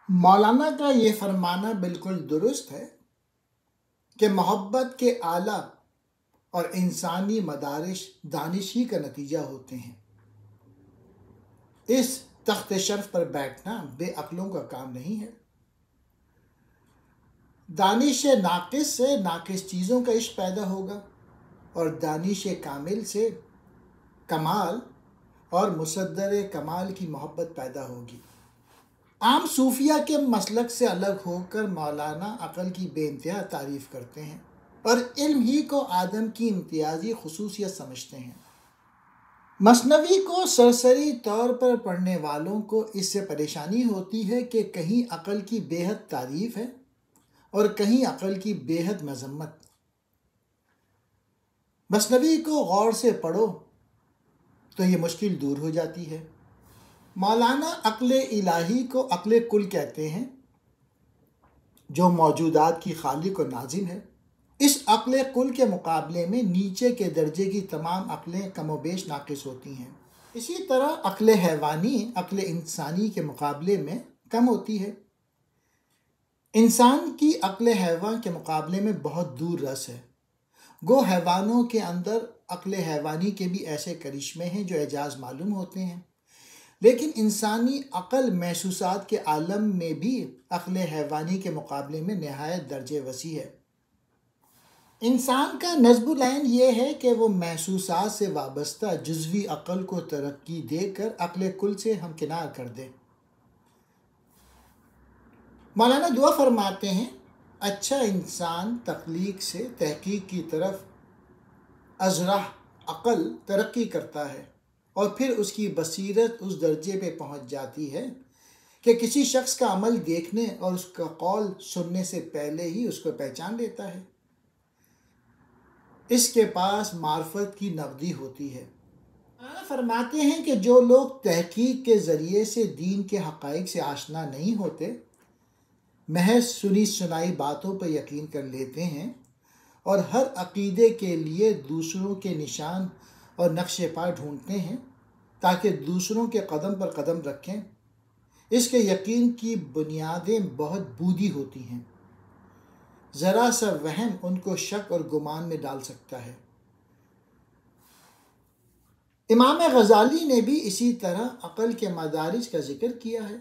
مولانا کا یہ فرمانا بالکل درست ہے کہ محبت کے اعلیٰ اور انسانی مدارج دانش ہی کا نتیجہ ہوتے ہیں۔ اس تخت شرف پر بیٹھنا بے عقلوں کا کام نہیں ہے۔ دانش ناقص سے ناقص چیزوں کا عشق پیدا ہوگا اور دانش کامل سے کمال اور مصدر کمال کی محبت پیدا ہوگی۔ عام صوفیہ کے مسلک سے الگ ہو کر مولانا عقل کی بے انتہا تعریف کرتے ہیں اور علم ہی کو آدم کی امتیازی خصوصیت سمجھتے ہیں۔ مثنوی کو سرسری طور پر پڑھنے والوں کو اس سے پریشانی ہوتی ہے کہ کہیں عقل کی بے حد تعریف ہے اور کہیں عقل کی بے حد مذمت۔ مثنوی کو غور سے پڑھو تو یہ مشکل دور ہو جاتی ہے۔ مولانا عقل الہی کو عقل کل کہتے ہیں جو موجودات کی خالق و ناظم ہے۔ اس عقل کل کے مقابلے میں نیچے کے درجے کی تمام عقلیں کم و بیش ناقص ہوتی ہیں۔ اسی طرح عقل حیوانی عقل انسانی کے مقابلے میں کم ہوتی ہے۔ انسان کی عقل حیوان کے مقابلے میں بہت دور رس ہے۔ گو حیوانوں کے اندر عقل حیوانی کے بھی ایسے کرشمے ہیں جو اعجاز معلوم ہوتے ہیں، لیکن انسانی عقل محسوسات کے عالم میں بھی عقل حیوانی کے مقابلے میں نہایت درجے وسیع ہے۔ انسان کا نصب العین یہ ہے کہ وہ محسوسات سے وابستہ جزوی عقل کو ترقی دے کر عقل کل سے ہمکنار کر دے۔ مولانا دعا فرماتے ہیں، اچھا انسان تخلیق سے تحقیق کی طرف ازرح عقل ترقی کرتا ہے اور پھر اس کی بصیرت اس درجے پہ پہنچ جاتی ہے کہ کسی شخص کا عمل دیکھنے اور اس کا قول سننے سے پہلے ہی اس کو پہچان لیتا ہے۔ اس کے پاس معرفت کی نقدی ہوتی ہے۔ فرماتے ہیں کہ جو لوگ تحقیق کے ذریعے سے دین کے حقائق سے آشنا نہیں ہوتے، محض سنی سنائی باتوں پر یقین کر لیتے ہیں اور ہر عقیدے کے لیے دوسروں کے نشان اور نقش پا ڈھونڈتے ہیں تاکہ دوسروں کے قدم پر قدم رکھیں، اس کے یقین کی بنیادیں بہت بودی ہوتی ہیں۔ ذرا سا وہم ان کو شک اور گمان میں ڈال سکتا ہے۔ امام غزالی نے بھی اسی طرح عقل کے مدارج کا ذکر کیا ہے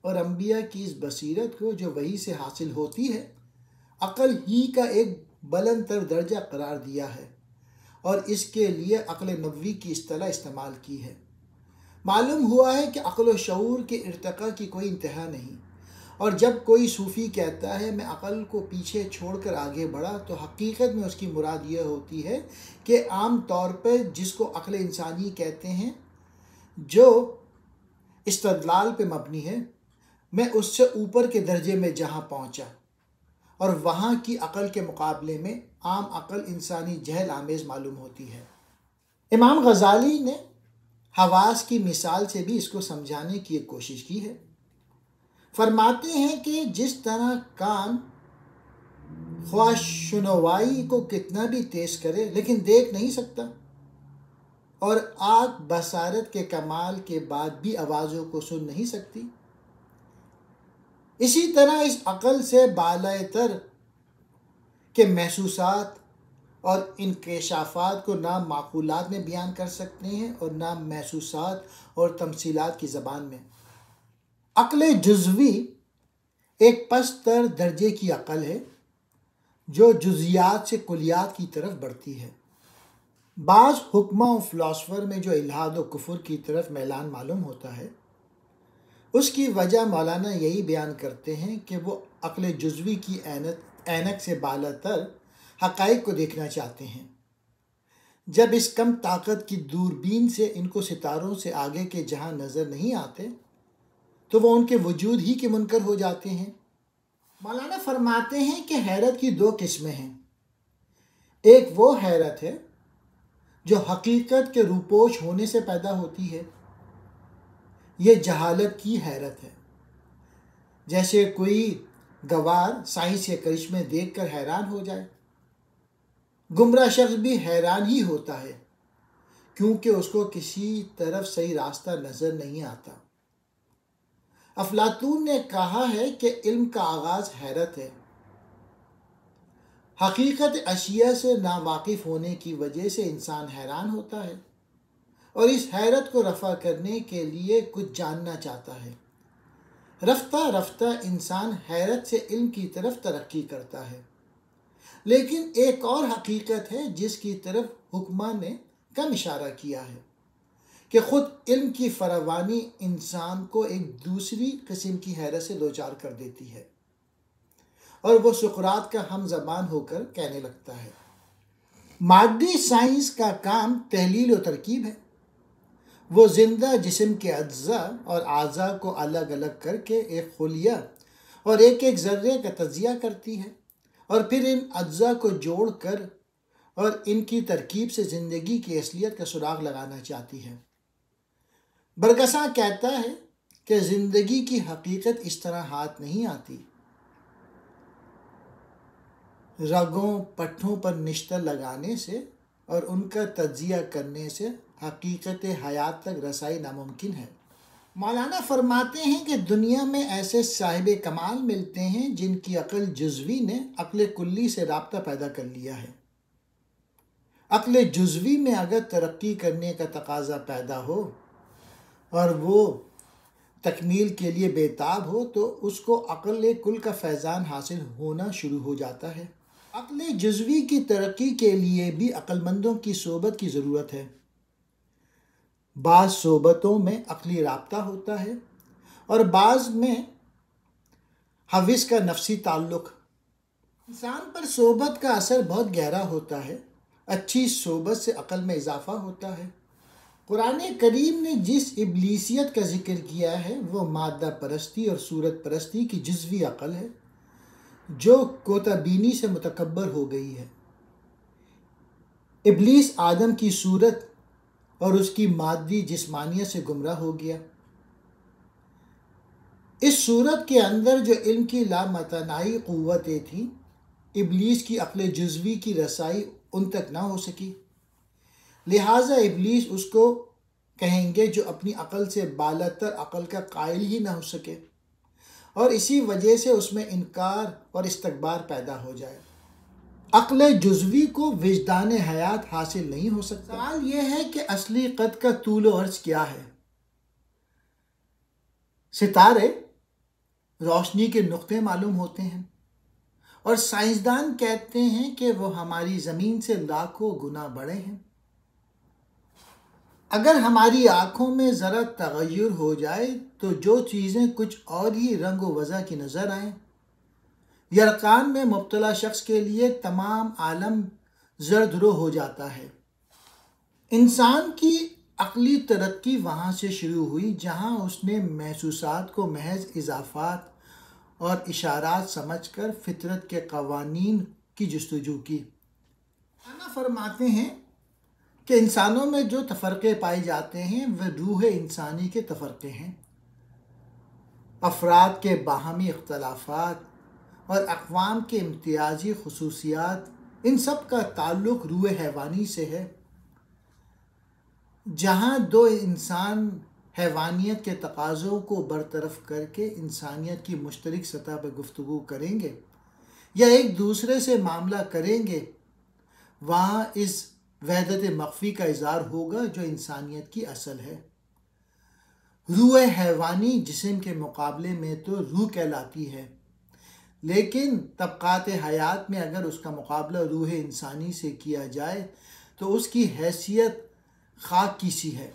اور انبیاء کی اس بصیرت کو جو وحی سے حاصل ہوتی ہے عقل ہی کا ایک بلند تر درجہ قرار دیا ہے اور اس کے لیے عقل نبوی کی اصطلاح استعمال کی ہے۔ معلوم ہوا ہے کہ عقل و شعور کے ارتقاء کی کوئی انتہا نہیں، اور جب کوئی صوفی کہتا ہے میں عقل کو پیچھے چھوڑ کر آگے بڑھا تو حقیقت میں اس کی مراد یہ ہوتی ہے کہ عام طور پر جس کو عقل انسانی کہتے ہیں جو استدلال پہ مبنی ہے، میں اس سے اوپر کے درجے میں جہاں پہنچا اور وہاں کی عقل کے مقابلے میں عام عقل انسانی جہل آمیز معلوم ہوتی ہے۔ امام غزالی نے حواس کی مثال سے بھی اس کو سمجھانے کی ایک کوشش کی ہے۔ فرماتے ہیں کہ جس طرح کان خواہ شنوائی کو کتنا بھی تیز کرے لیکن دیکھ نہیں سکتا، اور آنکھ بصارت کے کمال کے بعد بھی آوازوں کو سن نہیں سکتی، اسی طرح اس عقل سے بالائے تر کے محسوسات اور انکشافات کو نہ معقولات میں بیان کر سکتے ہیں اور نہ محسوسات اور تمثیلات کی زبان میں۔ عقل جزوی ایک پست تر درجے کی عقل ہے جو جزیات سے کلیات کی طرف بڑھتی ہے۔ بعض حکمہ و فلاسفر میں جو الحاد و کفر کی طرف میلان معلوم ہوتا ہے، اس کی وجہ مولانا یہی بیان کرتے ہیں کہ وہ عقل جزوی کی اینک سے بالاتر حقائق کو دیکھنا چاہتے ہیں۔ جب اس کم طاقت کی دوربین سے ان کو ستاروں سے آگے کے جہاں نظر نہیں آتے تو وہ ان کے وجود ہی کے منکر ہو جاتے ہیں۔ مولانا فرماتے ہیں کہ حیرت کی دو قسمیں ہیں۔ ایک وہ حیرت ہے جو حقیقت کے روپوش ہونے سے پیدا ہوتی ہے، یہ جہالت کی حیرت ہے۔ جیسے کوئی گوار سائنس کے کرشمے دیکھ کر حیران ہو جائے۔ گمراہ شخص بھی حیران ہی ہوتا ہے کیونکہ اس کو کسی طرف صحیح راستہ نظر نہیں آتا۔ افلاطون نے کہا ہے کہ علم کا آغاز حیرت ہے۔ حقیقت اشیاء سے ناواقف ہونے کی وجہ سے انسان حیران ہوتا ہے اور اس حیرت کو رفع کرنے کے لیے کچھ جاننا چاہتا ہے۔ رفتہ رفتہ انسان حیرت سے علم کی طرف ترقی کرتا ہے۔ لیکن ایک اور حقیقت ہے جس کی طرف حکماں نے کم اشارہ کیا ہے کہ خود علم کی فراوانی انسان کو ایک دوسری قسم کی حیرت سے دوچار کر دیتی ہے، اور وہ سقراط کا ہم زبان ہو کر کہنے لگتا ہے۔ مادی سائنس کا کام تحلیل و ترکیب ہے۔ وہ زندہ جسم کے اجزاء اور اعضاء کو الگ الگ کر کے ایک خلیہ اور ایک ایک ذرے کا تجزیہ کرتی ہے، اور پھر ان اجزاء کو جوڑ کر اور ان کی ترکیب سے زندگی کی اصلیت کا سراغ لگانا چاہتی ہے۔ برگساں کہتا ہے کہ زندگی کی حقیقت اس طرح ہاتھ نہیں آتی۔ رگوں پٹھوں پر نشتر لگانے سے اور ان کا تجزیہ کرنے سے حقیقت حیات تک رسائی ناممکن ہے۔ مولانا فرماتے ہیں کہ دنیا میں ایسے صاحب کمال ملتے ہیں جن کی عقل جزوی نے عقل کلی سے رابطہ پیدا کر لیا ہے۔ عقل جزوی میں اگر ترقی کرنے کا تقاضا پیدا ہو اور وہ تکمیل کے لیے بےتاب ہو تو اس کو عقل کل کا فیضان حاصل ہونا شروع ہو جاتا ہے۔ عقل جزوی کی ترقی کے لیے بھی عقل مندوں کی صحبت کی ضرورت ہے۔ بعض صحبتوں میں عقلی رابطہ ہوتا ہے اور بعض میں حوث کا نفسی تعلق۔ انسان پر صحبت کا اثر بہت گہرا ہوتا ہے۔ اچھی صحبت سے عقل میں اضافہ ہوتا ہے۔ قرآن کریم نے جس ابلیسیت کا ذکر کیا ہے وہ مادہ پرستی اور صورت پرستی کی جزوی عقل ہے جو کوتا بینی سے متکبر ہو گئی ہے۔ ابلیس آدم کی صورت اور اس کی مادی جسمانیت سے گمراہ ہو گیا۔ اس صورت کے اندر جو علم کی لامتناہی قوتیں تھیں، ابلیس کی عقل جزوی کی رسائی ان تک نہ ہو سکی، لہٰذا ابلیس اس کو کہیں گے جو اپنی عقل سے بالاتر عقل کا قائل ہی نہ ہو سکے، اور اسی وجہ سے اس میں انکار اور استکبار پیدا ہو جائے۔ عقل جزوی کو وجدان حیات حاصل نہیں ہو سکتا۔ سوال یہ ہے کہ اصلی قد کا طول و عرض کیا ہے؟ ستارے روشنی کے نقطے معلوم ہوتے ہیں اور سائنسدان کہتے ہیں کہ وہ ہماری زمین سے لاکھوں گنا بڑے ہیں۔ اگر ہماری آنکھوں میں ذرا تغیر ہو جائے تو جو چیزیں کچھ اور ہی رنگ و وضع کی نظر آئیں، یرقان میں مبتلا شخص کے لیے تمام عالم زرد رو ہو جاتا ہے۔ انسان کی عقلی ترقی وہاں سے شروع ہوئی جہاں اس نے محسوسات کو محض اضافات اور اشارات سمجھ کر فطرت کے قوانین کی جستجو کی۔ مولانا فرماتے ہیں کہ انسانوں میں جو تفرقے پائے جاتے ہیں وہ روح انسانی کے تفرقے ہیں۔ افراد کے باہمی اختلافات اور اقوام کے امتیازی خصوصیات، ان سب کا تعلق روح حیوانی سے ہے۔ جہاں دو انسان حیوانیت کے تقاضوں کو برطرف کر کے انسانیت کی مشترک سطح پر گفتگو کریں گے یا ایک دوسرے سے معاملہ کریں گے، وہاں اس وحدت مخفی کا اظہار ہوگا جو انسانیت کی اصل ہے۔ روح حیوانی جسم کے مقابلے میں تو روح کہلاتی ہے، لیکن طبقات حیات میں اگر اس کا مقابلہ روح انسانی سے کیا جائے تو اس کی حیثیت خاک کی سی ہے۔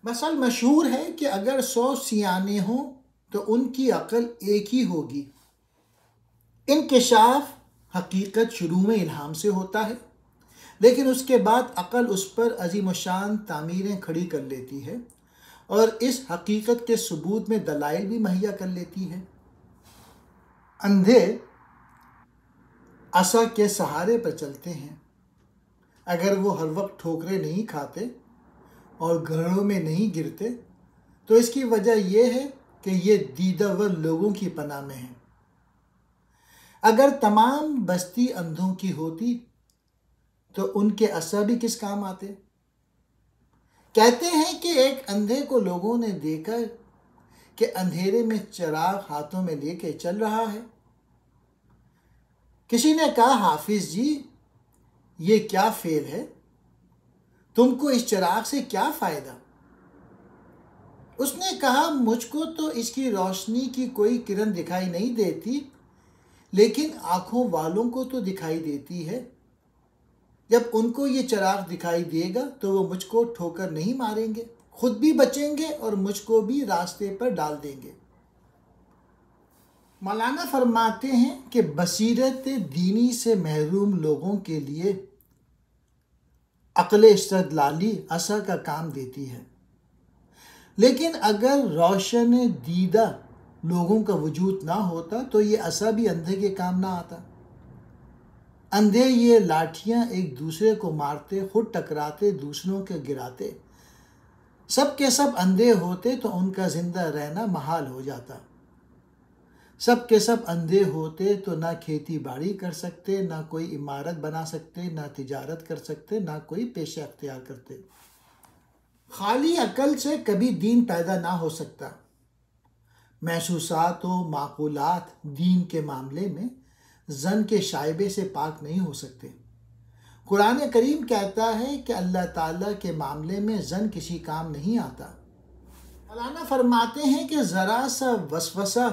مثل مشہور ہے کہ اگر 100 سیانے ہوں تو ان کی عقل ایک ہی ہوگی۔ انکشاف حقیقت شروع میں الہام سے ہوتا ہے، لیکن اس کے بعد عقل اس پر عظیم الشان تعمیریں کھڑی کر لیتی ہے اور اس حقیقت کے ثبوت میں دلائل بھی مہیا کر لیتی ہے۔ اندھے عصا کے سہارے پر چلتے ہیں۔ اگر وہ ہر وقت ٹھوکریں نہیں کھاتے اور گڑھوں میں نہیں گرتے تو اس کی وجہ یہ ہے کہ یہ دیدہ ور لوگوں کی پناہ میں ہیں۔ اگر تمام بستی اندھوں کی ہوتی تو ان کے عصا بھی کس کام آتے؟ کہتے ہیں کہ ایک اندھے کو لوگوں نے دیکھا کہ اندھیرے میں چراغ ہاتھوں میں لے کے چل رہا ہے۔ کسی نے کہا حافظ جی یہ کیا فعل ہے، تم کو اس چراغ سے کیا فائدہ؟ اس نے کہا مجھ کو تو اس کی روشنی کی کوئی کرن دکھائی نہیں دیتی، لیکن آنکھوں والوں کو تو دکھائی دیتی ہے۔ جب ان کو یہ چراغ دکھائی دے گا تو وہ مجھ کو ٹھوکر نہیں ماریں گے، خود بھی بچیں گے اور مجھ کو بھی راستے پر ڈال دیں گے۔ مولانا فرماتے ہیں کہ بصیرت دینی سے محروم لوگوں کے لیے عقل استدلالی عصا کا کام دیتی ہے، لیکن اگر روشن دیدہ لوگوں کا وجود نہ ہوتا تو یہ عصا بھی اندھے کے کام نہ آتا۔ اندھے یہ لاٹھیاں ایک دوسرے کو مارتے، خود ٹکراتے، دوسروں کے گراتے، سب کے سب اندھے ہوتے تو ان کا زندہ رہنا محال ہو جاتا۔ سب کے سب اندھے ہوتے تو نہ کھیتی باڑی کر سکتے، نہ کوئی عمارت بنا سکتے، نہ تجارت کر سکتے، نہ کوئی پیشہ اختیار کرتے۔ خالی عقل سے کبھی دین پیدا نہ ہو سکتا۔ محسوسات و معقولات دین کے معاملے میں ظن کے شائبے سے پاک نہیں ہو سکتے۔ قرآن کریم کہتا ہے کہ اللہ تعالیٰ کے معاملے میں ظن کسی کام نہیں آتا۔ مولانا فرماتے ہیں کہ ذرا سا وسوسہ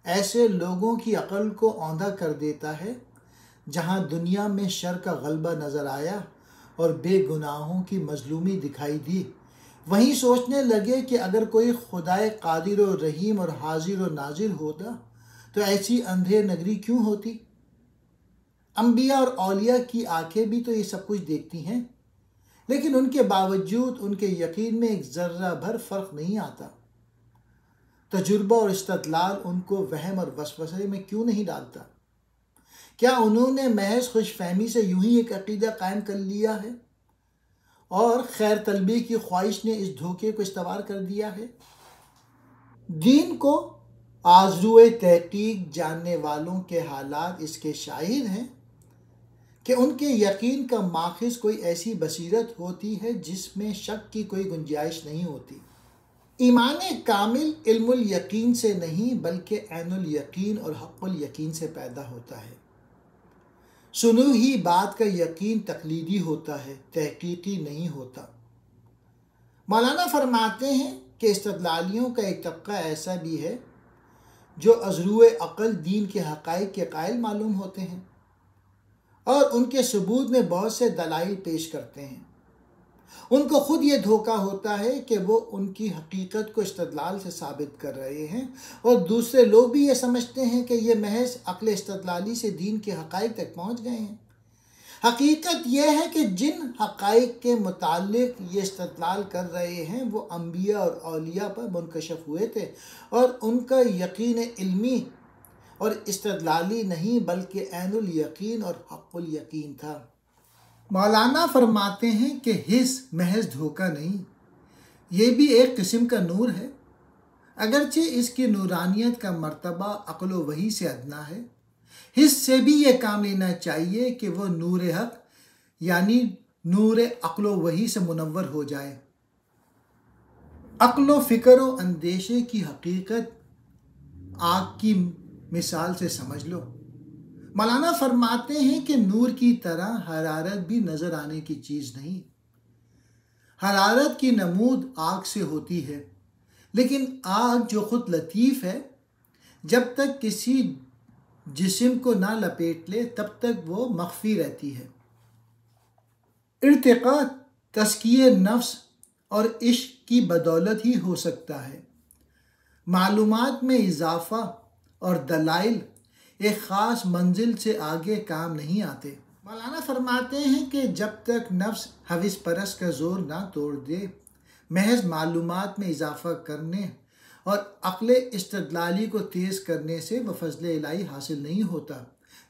ایسے لوگوں کی عقل کو اوندھا کر دیتا ہے، جہاں دنیا میں شر کا غلبہ نظر آیا اور بے گناہوں کی مظلومی دکھائی دی، وہیں سوچنے لگے کہ اگر کوئی خدائے قادر و رحیم اور حاضر و ناظر ہوتا تو ایسی اندھیر نگری کیوں ہوتی؟ انبیاء اور اولیاء کی آنکھیں بھی تو یہ سب کچھ دیکھتی ہیں، لیکن ان کے باوجود ان کے یقین میں ایک ذرہ بھر فرق نہیں آتا۔ تجربہ اور استدلال ان کو وہم اور وسوسے میں کیوں نہیں ڈالتا؟ کیا انہوں نے محض خوش فہمی سے یوں ہی ایک عقیدہ قائم کر لیا ہے اور خیر طلبی کی خواہش نے اس دھوکے کو استوار کر دیا ہے؟ دین کو آرزوئے تحقیق جاننے والوں کے حالات اس کے شاہد ہیں کہ ان کے یقین کا ماخذ کوئی ایسی بصیرت ہوتی ہے جس میں شک کی کوئی گنجائش نہیں ہوتی۔ ایمان کامل علم الیقین سے نہیں بلکہ عین الیقین اور حق الیقین سے پیدا ہوتا ہے۔ سنو ہی بات کا یقین تقلیدی ہوتا ہے، تحقیقی نہیں ہوتا۔ مولانا فرماتے ہیں کہ استدلالیوں کا ایک طبقہ ایسا بھی ہے جو ازروِ عقل دین کے حقائق کے قائل معلوم ہوتے ہیں اور ان کے ثبوت میں بہت سے دلائل پیش کرتے ہیں۔ ان کو خود یہ دھوکہ ہوتا ہے کہ وہ ان کی حقیقت کو استدلال سے ثابت کر رہے ہیں، اور دوسرے لوگ بھی یہ سمجھتے ہیں کہ یہ محض عقل استدلالی سے دین کے حقائق تک پہنچ گئے ہیں۔ حقیقت یہ ہے کہ جن حقائق کے متعلق یہ استدلال کر رہے ہیں وہ انبیاء اور اولیاء پر منکشف ہوئے تھے، اور ان کا یقین علمی اور استدلالی نہیں بلکہ عین الیقین اور حق الیقین تھا۔ مولانا فرماتے ہیں کہ حس محض دھوکہ نہیں، یہ بھی ایک قسم کا نور ہے، اگرچہ اس کی نورانیت کا مرتبہ عقل و وحی سے ادنا ہے۔ حس سے بھی یہ کام لینا چاہیے کہ وہ نور حق یعنی نور عقل و وحی سے منور ہو جائے۔ عقل و فکر و اندیشے کی حقیقت آگ کی مثال سے سمجھ لو۔ مولانا فرماتے ہیں کہ نور کی طرح حرارت بھی نظر آنے کی چیز نہیں۔ حرارت کی نمود آگ سے ہوتی ہے، لیکن آگ جو خود لطیف ہے، جب تک کسی جسم کو نہ لپیٹ لے تب تک وہ مخفی رہتی ہے۔ ارتقاء تزکیہ نفس اور عشق کی بدولت ہی ہو سکتا ہے۔ معلومات میں اضافہ اور دلائل ایک خاص منزل سے آگے کام نہیں آتے۔ مولانا فرماتے ہیں کہ جب تک نفس حوث پرست کا زور نہ توڑ دے، محض معلومات میں اضافہ کرنے اور عقل استدلالی کو تیز کرنے سے وہ فضل الہی حاصل نہیں ہوتا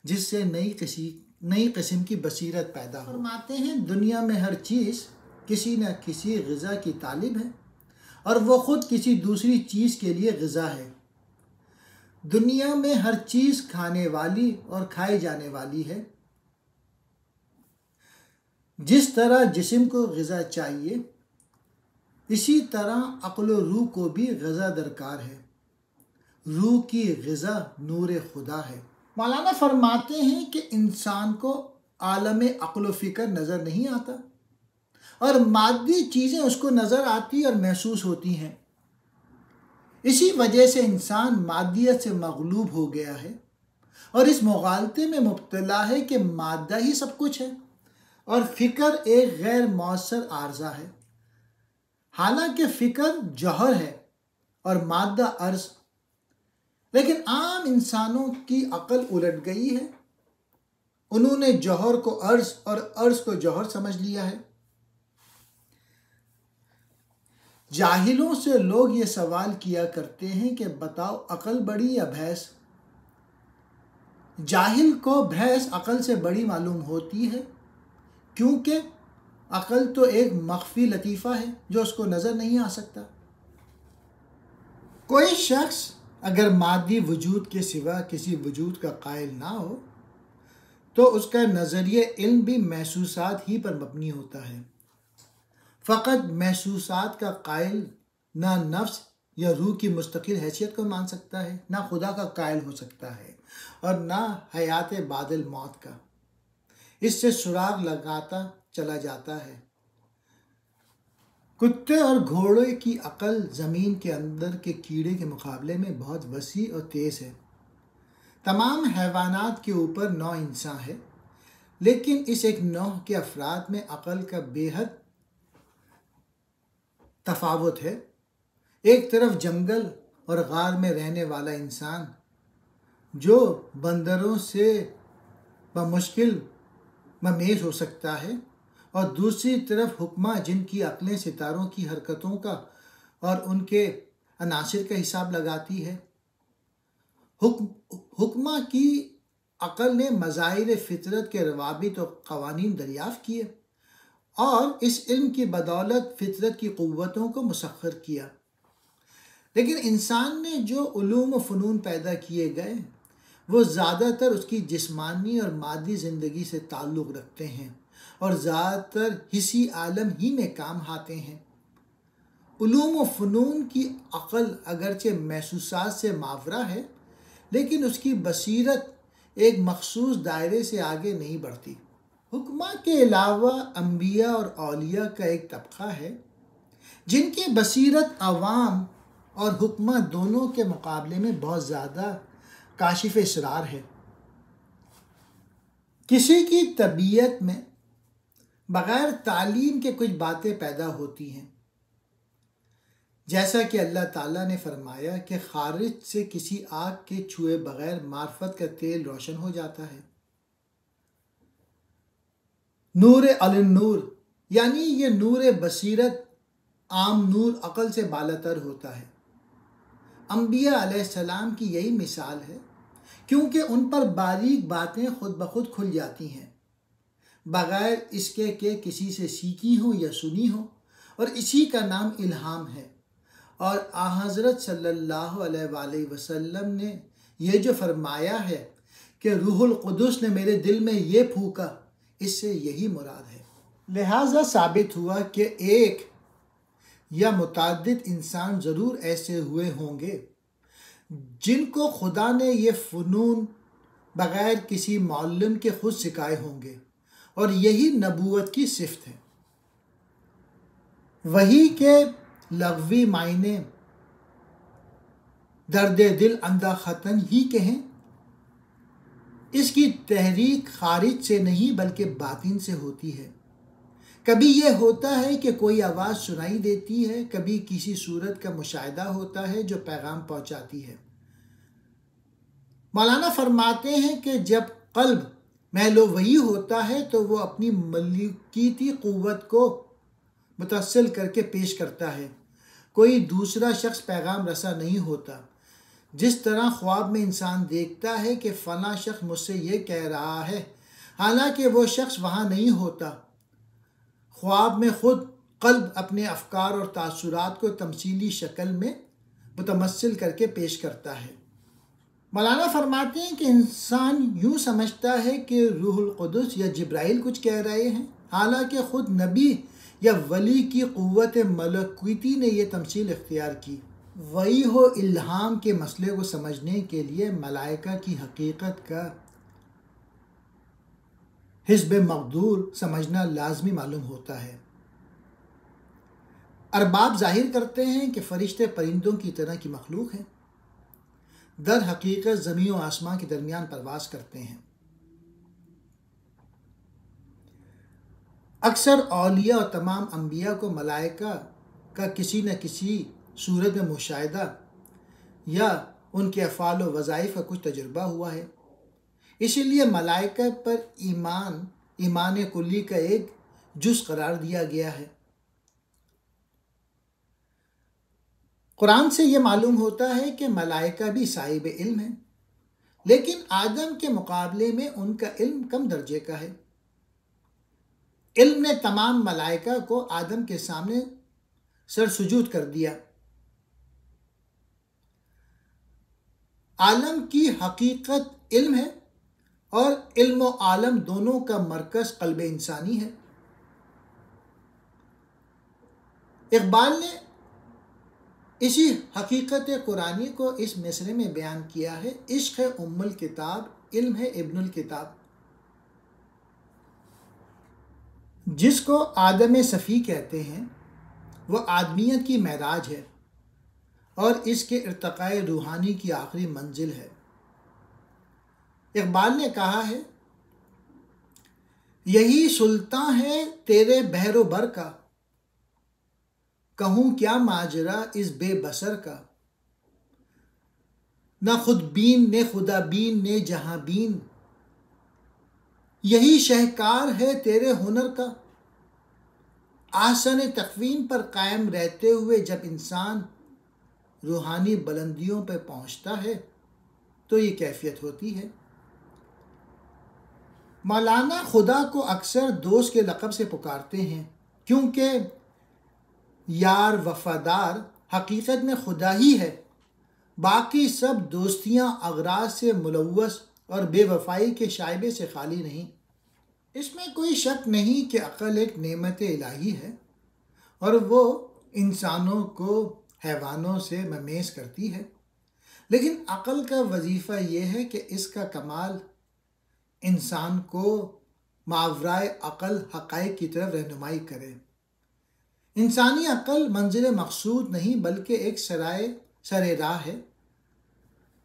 جس سے نئی قسم کی بصیرت پیدا ہو۔ فرماتے ہیں دنیا میں ہر چیز کسی نہ کسی غذا کی طالب ہے، اور وہ خود کسی دوسری چیز کے لیے غذا ہے۔ دنیا میں ہر چیز کھانے والی اور کھائی جانے والی ہے۔ جس طرح جسم کو غذا چاہیے، اسی طرح عقل و روح کو بھی غذا درکار ہے۔ روح کی غذا نور خدا ہے۔ مولانا فرماتے ہیں کہ انسان کو عالم عقل و فکر نظر نہیں آتا اور مادی چیزیں اس کو نظر آتی اور محسوس ہوتی ہیں۔ اسی وجہ سے انسان مادیت سے مغلوب ہو گیا ہے اور اس مغالطے میں مبتلا ہے کہ مادہ ہی سب کچھ ہے اور فکر ایک غیر مؤثر عارضہ ہے، حالانکہ فکر جوہر ہے اور مادہ عرض۔ لیکن عام انسانوں کی عقل الٹ گئی ہے، انہوں نے جوہر کو عرض اور عرض کو جوہر سمجھ لیا ہے۔ جاہلوں سے لوگ یہ سوال کیا کرتے ہیں کہ بتاؤ عقل بڑی یا بھینس؟ جاہل کو بھینس عقل سے بڑی معلوم ہوتی ہے، کیونکہ عقل تو ایک مخفی لطیفہ ہے جو اس کو نظر نہیں آ سکتا۔ کوئی شخص اگر مادی وجود کے سوا کسی وجود کا قائل نہ ہو تو اس کا نظریہ علم بھی محسوسات ہی پر مبنی ہوتا ہے۔ فقط محسوسات کا قائل نہ نفس یا روح کی مستقل حیثیت کو مان سکتا ہے، نہ خدا کا قائل ہو سکتا ہے اور نہ حیات بعد الموت کا۔ اس سے سراغ لگاتا چلا جاتا ہے۔ کتے اور گھوڑے کی عقل زمین کے اندر کے کیڑے کے مقابلے میں بہت وسیع اور تیز ہے۔ تمام حیوانات کے اوپر نوع انسان ہے، لیکن اس ایک نوع کے افراد میں عقل کا بے حد تفاوت ہے۔ ایک طرف جنگل اور غار میں رہنے والا انسان جو بندروں سے بمشکل ممیز ہو سکتا ہے، اور دوسری طرف حکمہ جن کی عقلیں ستاروں کی حرکتوں کا اور ان کے عناصر کا حساب لگاتی ہے۔ حکمہ کی عقل نے مظاہر فطرت کے روابط اور قوانین دریافت کیے اور اس علم کی بدولت فطرت کی قوتوں کو مسخر کیا۔ لیکن انسان نے جو علوم و فنون پیدا کیے گئے وہ زیادہ تر اس کی جسمانی اور مادی زندگی سے تعلق رکھتے ہیں اور زیادہ تر حسی عالم ہی میں کام آتے ہیں۔ علوم و فنون کی عقل اگرچہ محسوسات سے ماورا ہے، لیکن اس کی بصیرت ایک مخصوص دائرے سے آگے نہیں بڑھتی۔ حکمہ کے علاوہ انبیاء اور اولیاء کا ایک طبقہ ہے جن کی بصیرت عوام اور حکمہ دونوں کے مقابلے میں بہت زیادہ کاشف اسرار ہے۔ کسی کی طبیعت میں بغیر تعلیم کے کچھ باتیں پیدا ہوتی ہیں، جیسا کہ اللہ تعالیٰ نے فرمایا کہ خارج سے کسی آگ کے چھوئے بغیر معرفت کا تیل روشن ہو جاتا ہے۔ نور علی النور، یعنی یہ نور بصیرت عام نور عقل سے بالاتر ہوتا ہے۔ انبیاء علیہ السلام کی یہی مثال ہے، کیونکہ ان پر باریک باتیں خود بخود کھل جاتی ہیں، بغیر اس کے کہ کسی سے سیکھی ہوں یا سنی ہوں، اور اسی کا نام الہام ہے۔ اور حضرت صلی اللہ علیہ وآلہ وسلم نے یہ جو فرمایا ہے کہ روح القدس نے میرے دل میں یہ پھونکا، اس سے یہی مراد ہے۔ لہٰذا ثابت ہوا کہ ایک یا متعدد انسان ضرور ایسے ہوئے ہوں گے جن کو خدا نے یہ فنون بغیر کسی معلم کے خود سکھائے ہوں گے، اور یہی نبوت کی صفت ہے۔ وحی کے لغوی معنی درد دل اندھا ختن ہی کہیں، اس کی تحریک خارج سے نہیں بلکہ باطن سے ہوتی ہے۔ کبھی یہ ہوتا ہے کہ کوئی آواز سنائی دیتی ہے، کبھی کسی صورت کا مشاہدہ ہوتا ہے جو پیغام پہنچاتی ہے۔ مولانا فرماتے ہیں کہ جب قلب محل وحی ہوتا ہے تو وہ اپنی ملکیتی قوت کو متصل کر کے پیش کرتا ہے، کوئی دوسرا شخص پیغام رساں نہیں ہوتا۔ جس طرح خواب میں انسان دیکھتا ہے کہ فلاں شخص مجھ سے یہ کہہ رہا ہے، حالانکہ وہ شخص وہاں نہیں ہوتا، خواب میں خود قلب اپنے افکار اور تاثرات کو تمثیلی شکل میں متمثل کر کے پیش کرتا ہے۔ مولانا فرماتے ہیں کہ انسان یوں سمجھتا ہے کہ روح القدس یا جبرائیل کچھ کہہ رہے ہیں، حالانکہ خود نبی یا ولی کی قوت ملکوتی نے یہ تمثیل اختیار کی۔ وحی و الہام کے مسئلے کو سمجھنے کے لیے ملائکہ کی حقیقت کا حسب مقدور سمجھنا لازمی معلوم ہوتا ہے۔ ارباب ظاہر کرتے ہیں کہ فرشتے پرندوں کی طرح کی مخلوق ہیں، در حقیقت زمین و آسمان کے درمیان پرواز کرتے ہیں۔ اکثر اولیاء اور تمام انبیاء کو ملائکہ کا کسی نہ کسی صورت میں مشاہدہ یا ان کے افعال و وظائف کا کچھ تجربہ ہوا ہے۔ اسی لیے ملائکہ پر ایمان کلی کا ایک جز قرار دیا گیا ہے۔ قرآن سے یہ معلوم ہوتا ہے کہ ملائکہ بھی صاحب علم ہیں، لیکن آدم کے مقابلے میں ان کا علم کم درجے کا ہے۔ علم نے تمام ملائکہ کو آدم کے سامنے سر سجود کر دیا۔ عالم کی حقیقت علم ہے اور علم و عالم دونوں کا مرکز قلب انسانی ہے۔ اقبال نے اسی حقیقت قرآنی کو اس مصرعے میں بیان کیا ہے: عشق ہے ام الکتاب، علم ہے ابن الکتاب۔ جس کو آدم صفی کہتے ہیں وہ آدمیت کی معراج ہے اور اس کے ارتقاء روحانی کی آخری منزل ہے۔ اقبال نے کہا ہے: یہی سلطان ہے تیرے بحر و بر کا، کہوں کیا ماجرا اس بے بصر کا، نہ خود بین نے خدا بین نے جہاں بین، یہی شہکار ہے تیرے ہنر کا۔ آسن تقویم پر قائم رہتے ہوئے جب انسان روحانی بلندیوں پہ پہنچتا ہے تو یہ کیفیت ہوتی ہے۔ مولانا خدا کو اکثر دوست کے لقب سے پکارتے ہیں کیونکہ یار وفادار حقیقت میں خدا ہی ہے، باقی سب دوستیاں اغراض سے ملوث اور بے وفائی کے شائبے سے خالی نہیں۔ اس میں کوئی شک نہیں کہ عقل ایک نعمت الہی ہے اور وہ انسانوں کو حیوانوں سے ممیز کرتی ہے، لیکن عقل کا وظیفہ یہ ہے کہ اس کا کمال انسان کو ماورائے عقل حقائق کی طرف رہنمائی کرے۔ انسانی عقل منزل مقصود نہیں بلکہ ایک سر راہ ہے۔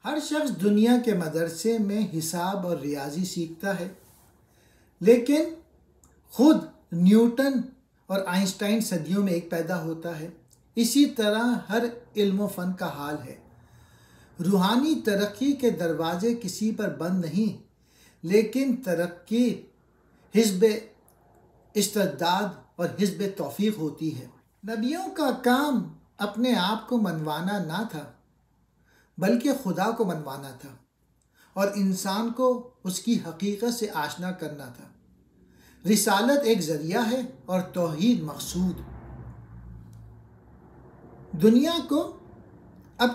ہر شخص دنیا کے مدرسے میں حساب اور ریاضی سیکھتا ہے، لیکن خود نیوٹن اور آئنسٹائن صدیوں میں ایک پیدا ہوتا ہے۔ اسی طرح ہر علم و فن کا حال ہے۔ روحانی ترقی کے دروازے کسی پر بند نہیں، لیکن ترقی حسب استعداد اور حسب توفیق ہوتی ہے۔ نبیوں کا کام اپنے آپ کو منوانا نہ تھا بلکہ خدا کو منوانا تھا اور انسان کو اس کی حقیقت سے آشنا کرنا تھا۔ رسالت ایک ذریعہ ہے اور توحید مقصود۔ دنیا کو اب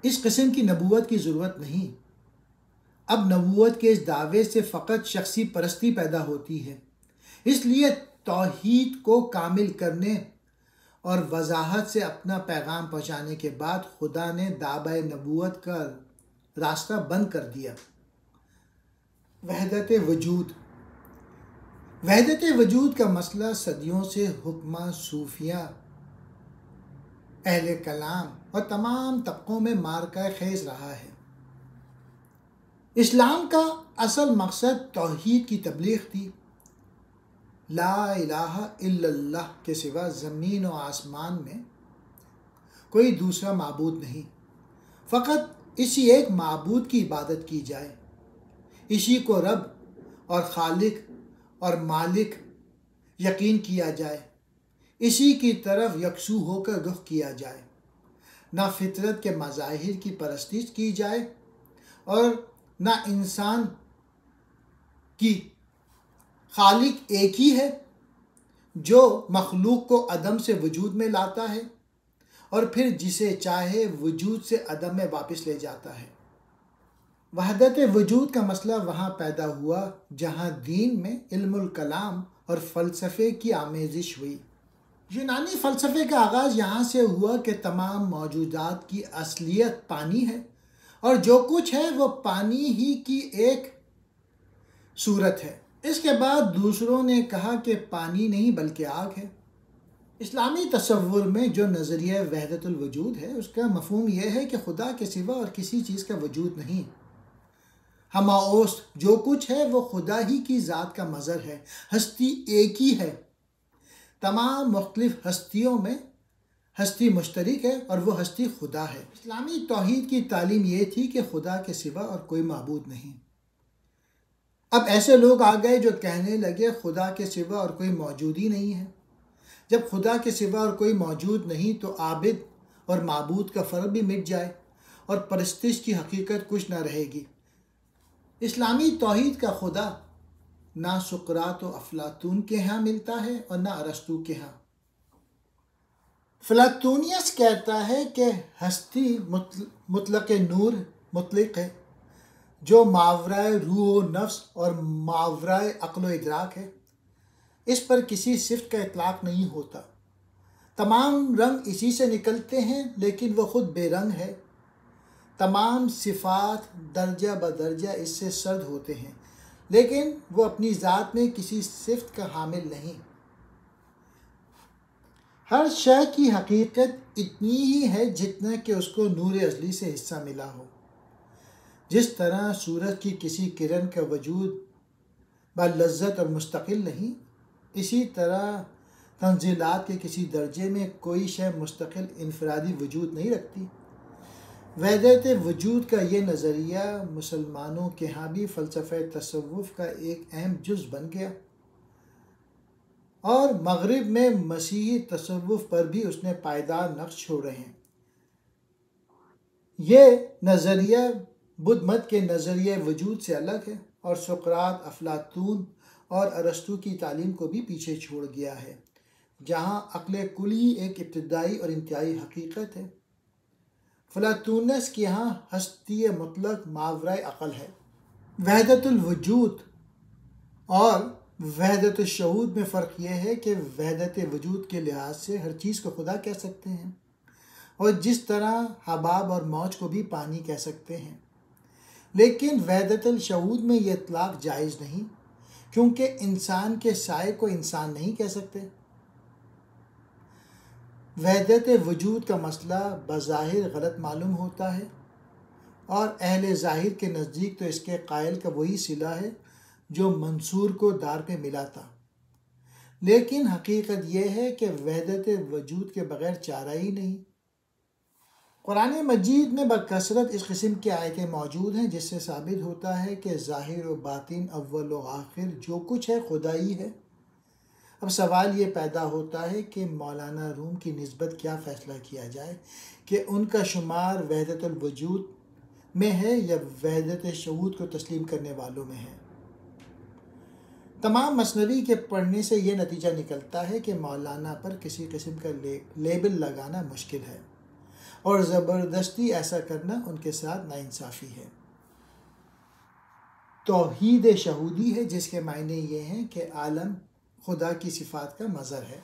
اس قسم کی نبوت کی ضرورت نہیں۔ اب نبوت کے اس دعوے سے فقط شخصی پرستی پیدا ہوتی ہے۔ اس لیے توحید کو کامل کرنے اور وضاحت سے اپنا پیغام پہنچانے کے بعد خدا نے دعویٰ نبوت کا راستہ بند کر دیا۔ وحدت وجود۔ وحدت وجود کا مسئلہ صدیوں سے حکماں، صوفیہ، اہل کلام اور تمام طبقوں میں مارکہ خیز رہا ہے۔ اسلام کا اصل مقصد توحید کی تبلیغ تھی۔ لا الہ الا اللہ کے سوا زمین و آسمان میں کوئی دوسرا معبود نہیں، فقط اسی ایک معبود کی عبادت کی جائے، اسی کو رب اور خالق اور مالک یقین کیا جائے، اسی کی طرف یکسو ہو کر رخ کیا جائے، نہ فطرت کے مظاہر کی پرستش کی جائے اور نہ انسان کی۔ خالق ایک ہی ہے جو مخلوق کو عدم سے وجود میں لاتا ہے اور پھر جسے چاہے وجود سے عدم میں واپس لے جاتا ہے۔ وحدت وجود کا مسئلہ وہاں پیدا ہوا جہاں دین میں علم الکلام اور فلسفے کی آمیزش ہوئی۔ یونانی فلسفے کا آغاز یہاں سے ہوا کہ تمام موجودات کی اصلیت پانی ہے اور جو کچھ ہے وہ پانی ہی کی ایک صورت ہے۔ اس کے بعد دوسروں نے کہا کہ پانی نہیں بلکہ آگ ہے۔ اسلامی تصور میں جو نظریہ وحدت الوجود ہے، اس کا مفہوم یہ ہے کہ خدا کے سوا اور کسی چیز کا وجود نہیں۔ ہمہ اوست جو کچھ ہے وہ خدا ہی کی ذات کا مظہر ہے۔ ہستی ایک ہی ہے۔ تمام مختلف ہستیوں میں ہستی مشترک ہے اور وہ ہستی خدا ہے۔ اسلامی توحید کی تعلیم یہ تھی کہ خدا کے سوا اور کوئی معبود نہیں۔ اب ایسے لوگ آ گئے جو کہنے لگے خدا کے سوا اور کوئی موجود ہی نہیں ہے۔ جب خدا کے سوا اور کوئی موجود نہیں تو عابد اور معبود کا فرق بھی مٹ جائے اور پرستش کی حقیقت کچھ نہ رہے گی۔ اسلامی توحید کا خدا نہ سقراط و افلاطون کے ہاں ملتا ہے اور نہ ارسطو کے ہاں۔ فلاطونیس کہتا ہے کہ ہستی مطلق نور مطلق ہے جو ماورائے روح و نفس اور ماورائے عقل و ادراک ہے۔ اس پر کسی صفت کا اطلاق نہیں ہوتا۔ تمام رنگ اسی سے نکلتے ہیں لیکن وہ خود بے رنگ ہے۔ تمام صفات درجہ بدرجہ اس سے سرد ہوتے ہیں لیکن وہ اپنی ذات میں کسی صفت کا حامل نہیں۔ ہر شے کی حقیقت اتنی ہی ہے جتنا کہ اس کو نور ازلی سے حصہ ملا ہو۔ جس طرح سورج کی کسی کرن کا وجود بلذت اور مستقل نہیں، اسی طرح تنزیلات کے کسی درجے میں کوئی شے مستقل انفرادی وجود نہیں رکھتی۔ وحدت وجود کا یہ نظریہ مسلمانوں کے ہاں بھی فلسفہ تصوف کا ایک اہم جز بن گیا اور مغرب میں مسیحی تصوف پر بھی اس نے پائیدار نقش چھوڑے ہیں۔ یہ نظریہ بدھ مت کے نظریہ وجود سے الگ ہے اور سقراط، افلاطون اور ارسطو کی تعلیم کو بھی پیچھے چھوڑ گیا ہے، جہاں عقل کلی ایک ابتدائی اور انتہائی حقیقت ہے۔ فلاطونس کے ہاں ہستی مطلق ماورائے عقل ہے۔ وحدت الوجود اور وحدت الشہود میں فرق یہ ہے کہ وحدت وجود کے لحاظ سے ہر چیز کو خدا کہہ سکتے ہیں اور جس طرح حباب اور موج کو بھی پانی کہہ سکتے ہیں، لیکن وحدت الشہود میں یہ اطلاق جائز نہیں کیونکہ انسان کے سائے کو انسان نہیں کہہ سکتے۔ وحدت وجود کا مسئلہ بظاہر غلط معلوم ہوتا ہے اور اہل ظاہر کے نزدیک تو اس کے قائل کا وہی صلہ ہے جو منصور کو دار پہ ملا تھا، لیکن حقیقت یہ ہے کہ وحدت وجود کے بغیر چارہ ہی نہیں۔ قرآن مجید میں بکثرت اس قسم کی آیتیں موجود ہیں جس سے ثابت ہوتا ہے کہ ظاہر و باطن، اول و آخر جو کچھ ہے خدا ہی ہے۔ اب سوال یہ پیدا ہوتا ہے کہ مولانا روم کی نسبت کیا فیصلہ کیا جائے کہ ان کا شمار وحدت الوجود میں ہے یا وحدت شہود کو تسلیم کرنے والوں میں ہے۔ تمام مثنوی کے پڑھنے سے یہ نتیجہ نکلتا ہے کہ مولانا پر کسی قسم کا لیبل لگانا مشکل ہے اور زبردستی ایسا کرنا ان کے ساتھ ناانصافی ہے۔ توحید شہودی ہے جس کے معنی یہ ہیں کہ عالم خدا کی صفات کا مظہر ہے۔